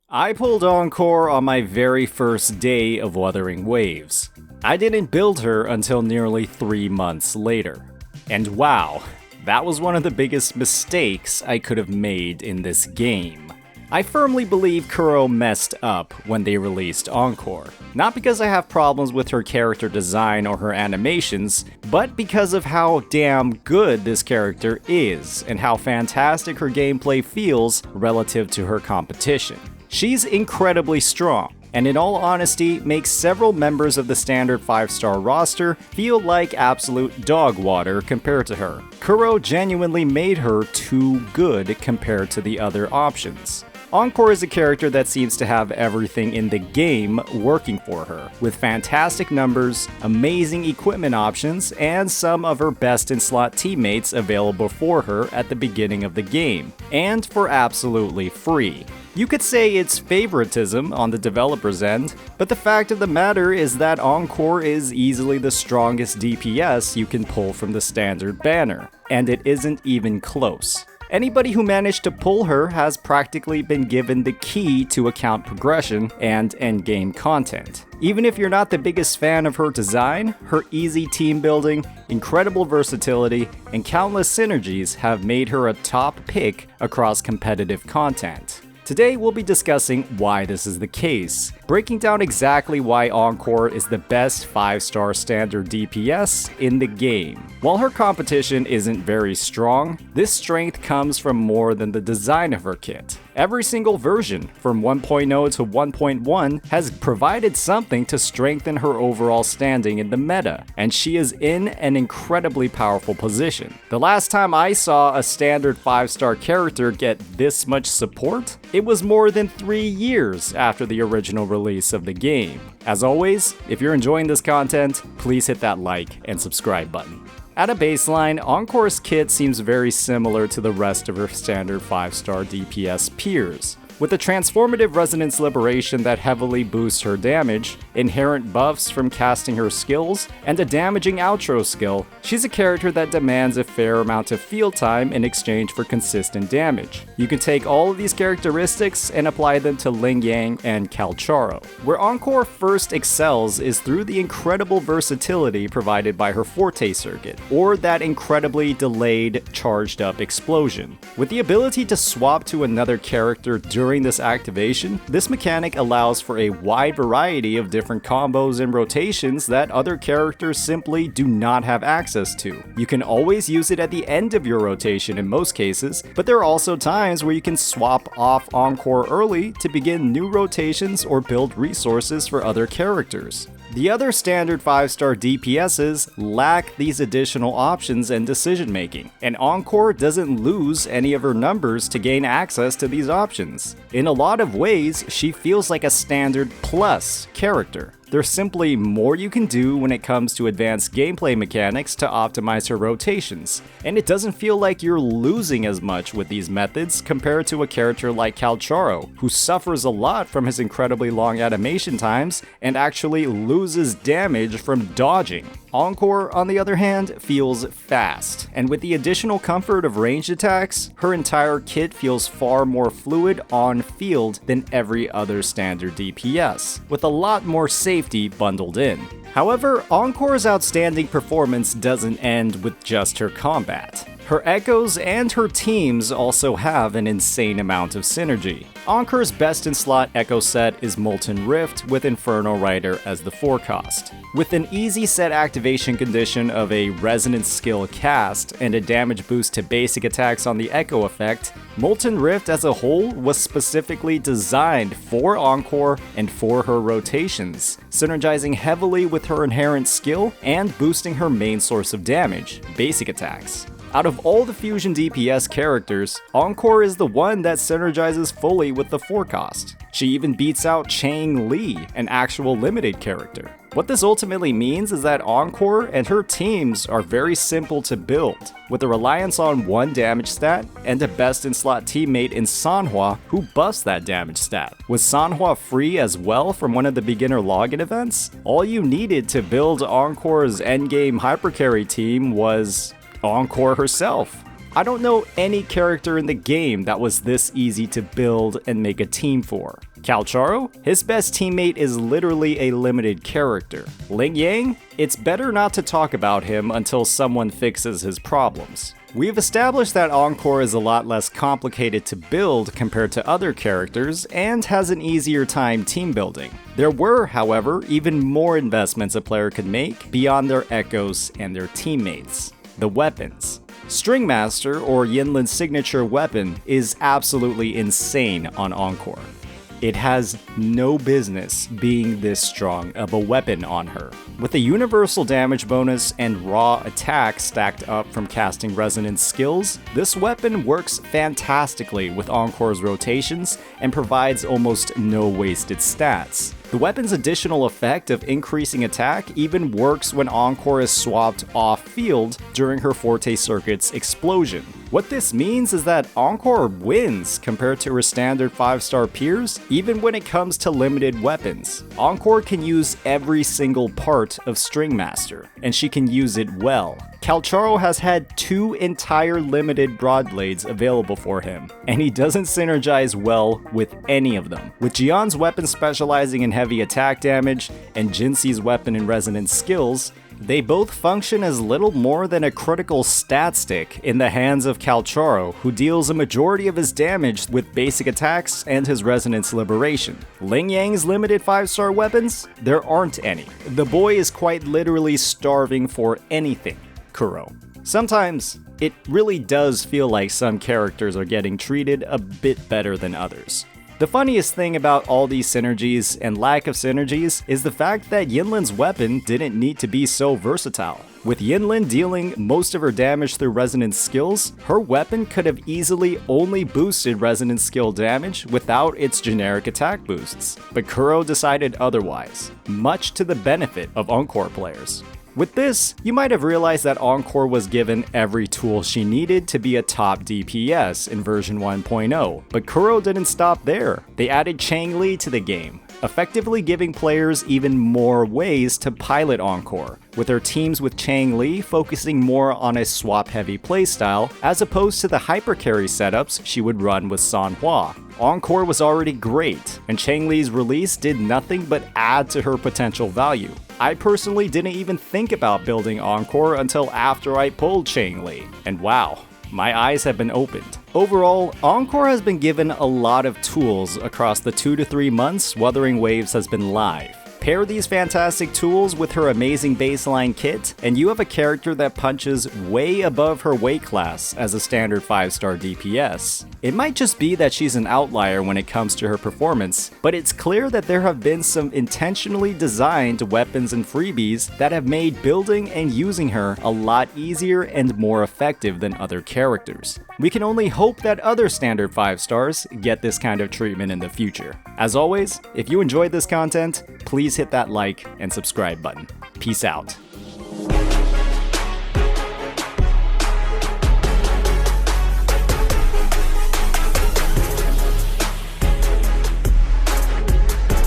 I pulled Encore on my very first day of Wuthering Waves. I didn't build her until nearly 3 months later. And wow, that was one of the biggest mistakes I could have made in this game. I firmly believe Kuro messed up when they released Encore. Not because I have problems with her character design or her animations, but because of how damn good this character is and how fantastic her gameplay feels relative to her competition. She's incredibly strong, and in all honesty, makes several members of the standard 5-star roster feel like absolute dog water compared to her. Kuro genuinely made her too good compared to the other options. Encore is a character that seems to have everything in the game working for her, with fantastic numbers, amazing equipment options, and some of her best-in-slot teammates available for her at the beginning of the game, and for absolutely free. You could say it's favoritism on the developer's end, but the fact of the matter is that Encore is easily the strongest DPS you can pull from the standard banner, and it isn't even close. Anybody who managed to pull her has practically been given the key to account progression and endgame content. Even if you're not the biggest fan of her design, her easy team building, incredible versatility, and countless synergies have made her a top pick across competitive content. Today we'll be discussing why this is the case, breaking down exactly why Encore is the best 5-star standard DPS in the game. While her competition isn't very strong, this strength comes from more than the design of her kit. Every single version, from 1.0 to 1.1, has provided something to strengthen her overall standing in the meta, and she is in an incredibly powerful position. The last time I saw a standard 5-star character get this much support, it was more than 3 years after the original release of the game. As always, if you're enjoying this content, please hit that like and subscribe button. At a baseline, Encore's kit seems very similar to the rest of her standard 5-star DPS peers. With a transformative resonance liberation that heavily boosts her damage, inherent buffs from casting her skills, and a damaging outro skill, she's a character that demands a fair amount of field time in exchange for consistent damage. You can take all of these characteristics and apply them to Ling Yang and Calcharo. Where Encore first excels is through the incredible versatility provided by her Forte circuit, or that incredibly delayed charged up explosion. With the ability to swap to another character during this activation, this mechanic allows for a wide variety of different combos and rotations that other characters simply do not have access to. You can always use it at the end of your rotation in most cases, but there are also times where you can swap off Encore early to begin new rotations or build resources for other characters. The other standard 5-star DPSs lack these additional options and decision making, and Encore doesn't lose any of her numbers to gain access to these options. In a lot of ways, she feels like a standard plus character. There's simply more you can do when it comes to advanced gameplay mechanics to optimize her rotations, and it doesn't feel like you're losing as much with these methods compared to a character like Calcharo, who suffers a lot from his incredibly long animation times and actually loses damage from dodging. Encore, on the other hand, feels fast, and with the additional comfort of ranged attacks, her entire kit feels far more fluid on field than every other standard DPS, with a lot more safety bundled in. However, Encore's outstanding performance doesn't end with just her combat. Her echoes and her teams also have an insane amount of synergy. Encore's best-in-slot echo set is Molten Rift with Inferno Rider as the forecast. With an easy set activation condition of a resonance skill cast and a damage boost to basic attacks on the echo effect, Molten Rift as a whole was specifically designed for Encore and for her rotations, synergizing heavily with her inherent skill and boosting her main source of damage, basic attacks. Out of all the Fusion DPS characters, Encore is the one that synergizes fully with the forecast. She even beats out Chang Li, an actual limited character. What this ultimately means is that Encore and her teams are very simple to build, with a reliance on one damage stat and a best-in-slot teammate in Sanhua who buffs that damage stat. With Sanhua free as well from one of the beginner login events, all you needed to build Encore's endgame hypercarry team was Encore herself. I don't know any character in the game that was this easy to build and make a team for. Calcharo? His best teammate is literally a limited character. Ling Yang? It's better not to talk about him until someone fixes his problems. We've established that Encore is a lot less complicated to build compared to other characters and has an easier time team building. There were, however, even more investments a player could make beyond their echoes and their teammates. The weapons. String Master, or Yinlin's signature weapon, is absolutely insane on Encore. It has no business being this strong of a weapon on her. With a universal damage bonus and raw attack stacked up from casting resonance skills, this weapon works fantastically with Encore's rotations and provides almost no wasted stats. The weapon's additional effect of increasing attack even works when Encore is swapped off-field during her Forte Circuit's explosion. What this means is that Encore wins compared to her standard 5-star peers, even when it comes to limited weapons. Encore can use every single part of String Master, and she can use it well. Calcharo has had 2 entire limited Broadblades available for him, and he doesn't synergize well with any of them. With Jian's weapon specializing in heavy attack damage, and Jinxi's weapon in resonance skills, they both function as little more than a critical stat stick in the hands of Calcharo, who deals a majority of his damage with basic attacks and his resonance liberation. Ling Yang's limited 5-star weapons? There aren't any. The boy is quite literally starving for anything. Kuro. Sometimes, it really does feel like some characters are getting treated a bit better than others. The funniest thing about all these synergies and lack of synergies is the fact that Yinlin's weapon didn't need to be so versatile. With Yinlin dealing most of her damage through resonance skills, her weapon could have easily only boosted resonance skill damage without its generic attack boosts. But Kuro decided otherwise, much to the benefit of Encore players. With this, you might have realized that Encore was given every tool she needed to be a top DPS in version 1.0, but Kuro didn't stop there. They added Changli to the game, effectively giving players even more ways to pilot Encore, with her teams with Changli focusing more on a swap-heavy playstyle as opposed to the hypercarry setups she would run with Sanhua. Encore was already great, and Changli's release did nothing but add to her potential value. I personally didn't even think about building Encore until after I pulled Changli, and wow, my eyes have been opened. Overall, Encore has been given a lot of tools across the 2 to 3 months Wuthering Waves has been live. Pair these fantastic tools with her amazing baseline kit, and you have a character that punches way above her weight class as a standard 5-star DPS. It might just be that she's an outlier when it comes to her performance, but it's clear that there have been some intentionally designed weapons and freebies that have made building and using her a lot easier and more effective than other characters. We can only hope that other standard 5-stars get this kind of treatment in the future. As always, if you enjoyed this content, please hit that like and subscribe button. Peace out.